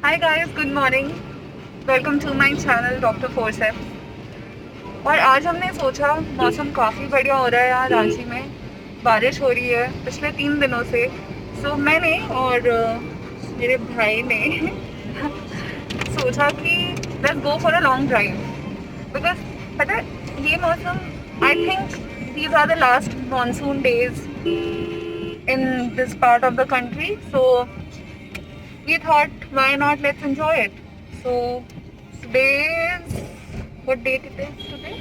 Hi guys, good morning. Welcome to my channel doctor forceps. और आज हमने सोचा मौसम काफ़ी बढ़िया हो रहा है यार रांची में। बारिश हो रही है पिछले 3 दिनों से। सो मैंने और मेरे भाई ने सोचा कि let's go for a long drive. Because पता है ये मौसम, I think these are the last monsoon days in this part of the country. So we thought, why not? Let's enjoy it. So today is what date it is today?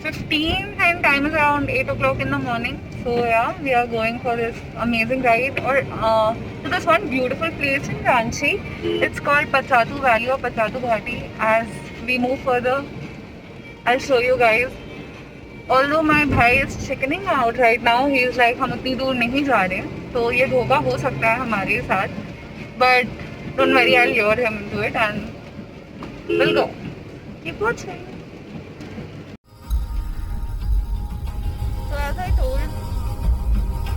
15th, and time is around 8 o'clock in the morning. So yeah, we are going for this amazing ride or to this one beautiful place in Ranchi. It's called Patratu Valley or Patratu Ghati. As we move further, I'll show you guys. Although my भाई is chickening out right now, he is like हम उतनी दूर नहीं जा रहे हैं, तो ये धोखा हो सकता है हमारे साथ. But don't worry, I'll lure him into it and we'll go. Keep watching. So as I told,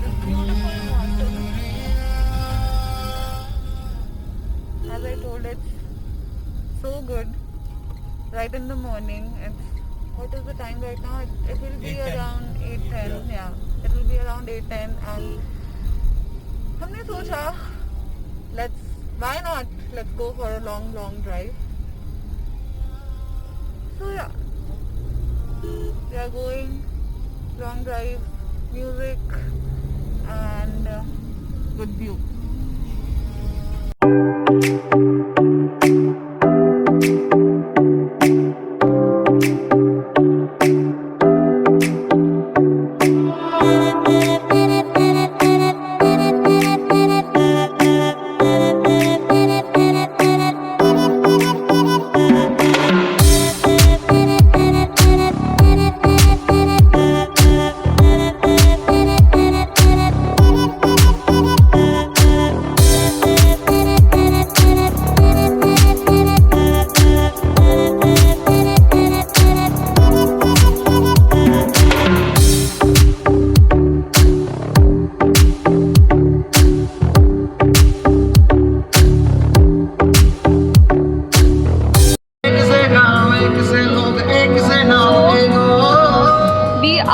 this beautiful mountain. As I told, it's so good. Right in the morning. What is the time right now? It will be around 8:10. Yeah, it will be around 8:10, and हमने सोचा why not, let's go for a long drive. So yeah, we are going long drive, music and good view.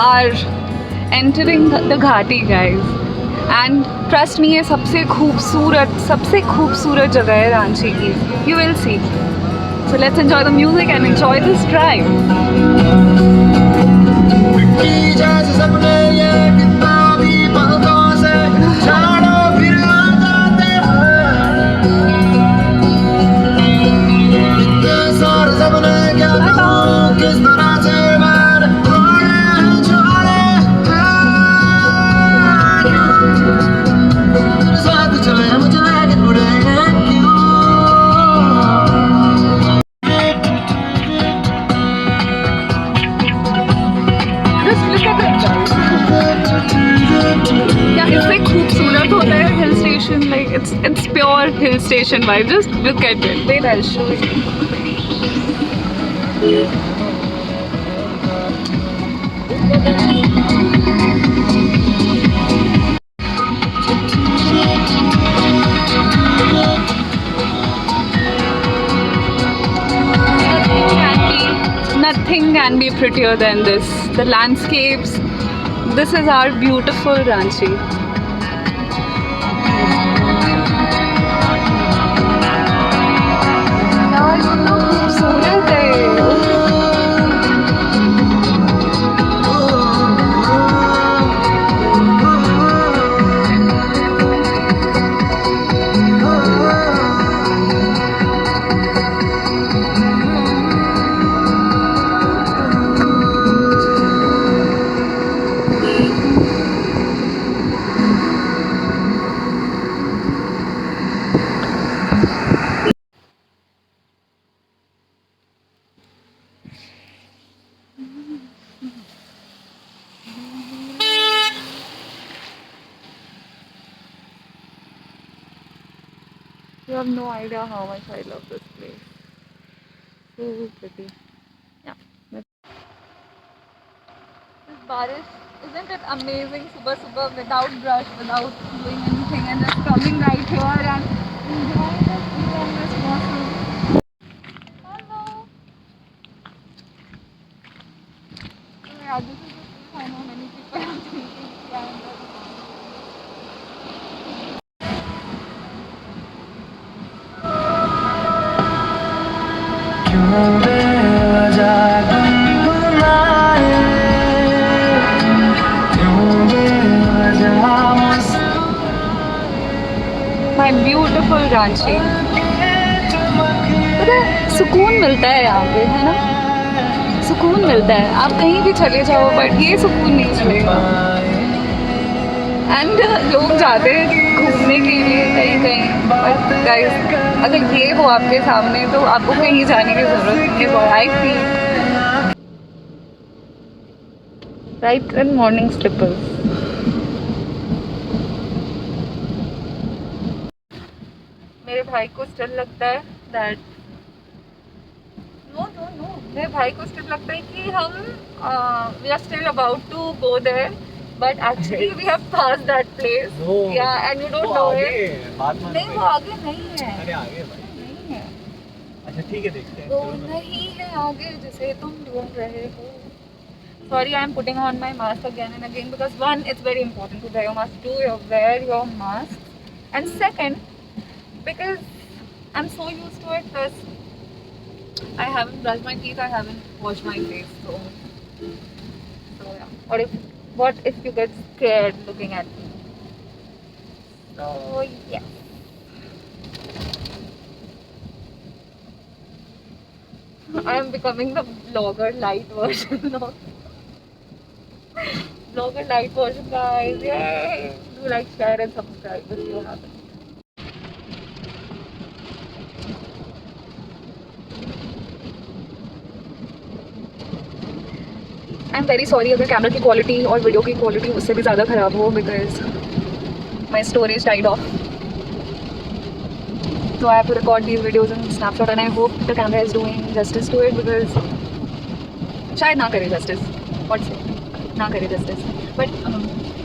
Are entering the घाटी guys, and trust me, ये सबसे खूबसूरत जगह है रांची की. You will see. So let's enjoy the music and enjoy this drive. Like it's pure hill station vibe. Just look at it. Wait, I'll show you. Nothing can be prettier than this. The landscapes. This is our beautiful Ranchi. You have no idea how much I love this place. So pretty. Yeah. This barish, isn't it amazing? Subah without brush, without doing anything, and just coming right here and enjoying this view and my beautiful Ranchi. पता है सुकून मिलता है यहाँ पे, है ना? सुकून मिलता है, आप कहीं भी चले जाओ बट ये सुकून नहीं मिलेगा। एंड लोग जाते हैं घूमने के लिए कहीं कहीं, बट गाइस अगर ये हो आपके सामने तो आपको कहीं जाने की ज़रूरत नहीं है। I feel right in morning slippers. मेरे भाई को स्टिल लगता है दैट नो नो नो मेरे भाई को स्टिल लगता है कि हम we are still about to go there, but actually we have passed that place. Yeah and you don't know it. नहीं वो आगे नहीं है। अरे आगे भाई नहीं है। अच्छा ठीक है देखते हैं। वो नहीं है आगे जिसे तुम ढूंढ रहे हो। Sorry, I am putting on my mask again and again because one, it's very important to wear your mask. Two, you wear your mask, and second, because I'm so used to it. Plus, I haven't brushed my teeth. I haven't washed my face. So yeah. Or if what if you get scared looking at me? So yeah. I am becoming the vlogger light version of vlogger light version, guys. Yay! Do like, share, and subscribe if you haven't. I'm very sorry अगर camera की quality और video की quality उससे भी ज़्यादा ख़राब हो, because my storage died off. So I have to record these videos in snapshot and I hope the camera is doing justice to it because शायद ना करे justice. What say? ना करे justice. But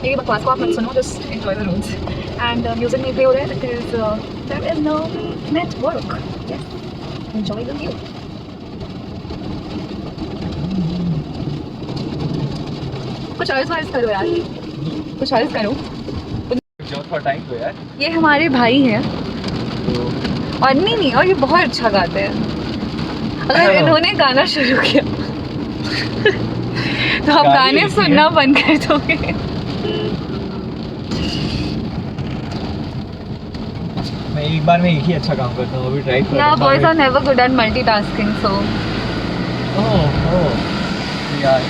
मेरी बकवास को आप मत सुनो, just enjoy the roads. And music नहीं play हो रहा है because there is no network. Yes. Enjoy the view. कुछ और करो यार, कुछ और करो। ये हमारे भाई हैं और नहीं और ये बहुत अच्छा गाते हैं। अगर इन्होंने गाना शुरू किया तो आप गाने सुनना बंद कर दोगे। मैं एक बार में एक ही अच्छा काम करता हूँ, अभी ट्राई कर रहा हूँ। Boys are never good at multitasking, so यार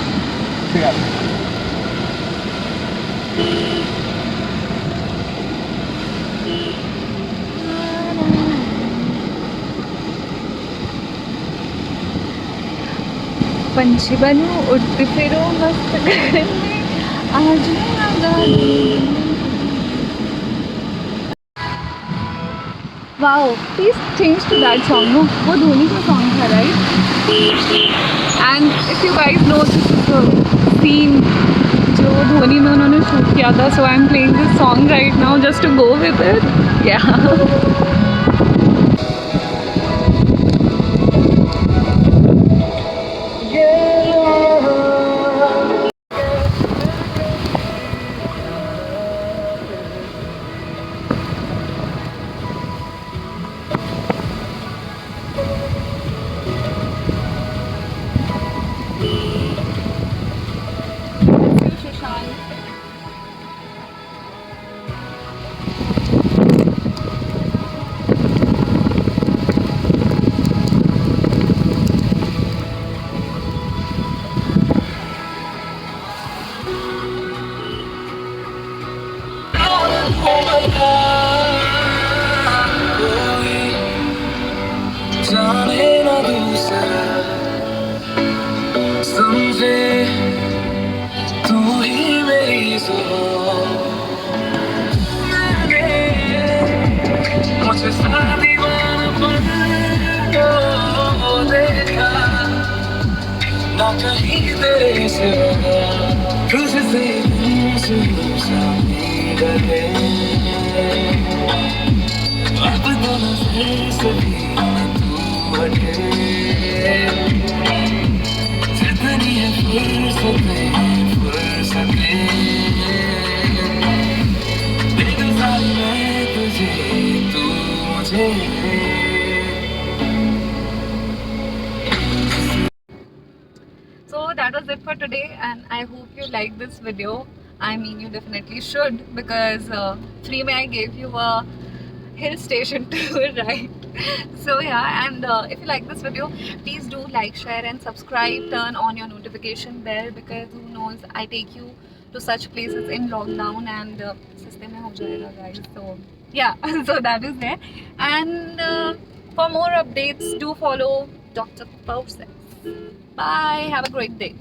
पंछी बनूं उड़ती फिरूं मस्त घर में आज wow please change to that song. No वो धोनी का सॉन्ग था right. And if you guys know this scene जो धोनी में उन्होंने शूट किया था, so I am playing this song right now just to go with it. Yeah जाने ना दूसरा समझे तू ही मेरी जुबान। मुझे सा दीवानापन को देखा ना कहीं तेरे सिवा, तुझसे डरे अब तो नजर से भी जितनी है फुर्सतें दे दूं सारी मैं तुझे, तू मुझे। So that was it for today and I hope you liked this video. I mean you definitely should because free में I gave you a hill station tour, right? So yeah, and if you like this video, please do like, share and subscribe. Turn on your notification bell, because who knows, I take you to such places in lockdown, and saste mein ho jayega guys. So yeah, so that is there. And for more updates, do follow Dr. Process. Bye, have a great day.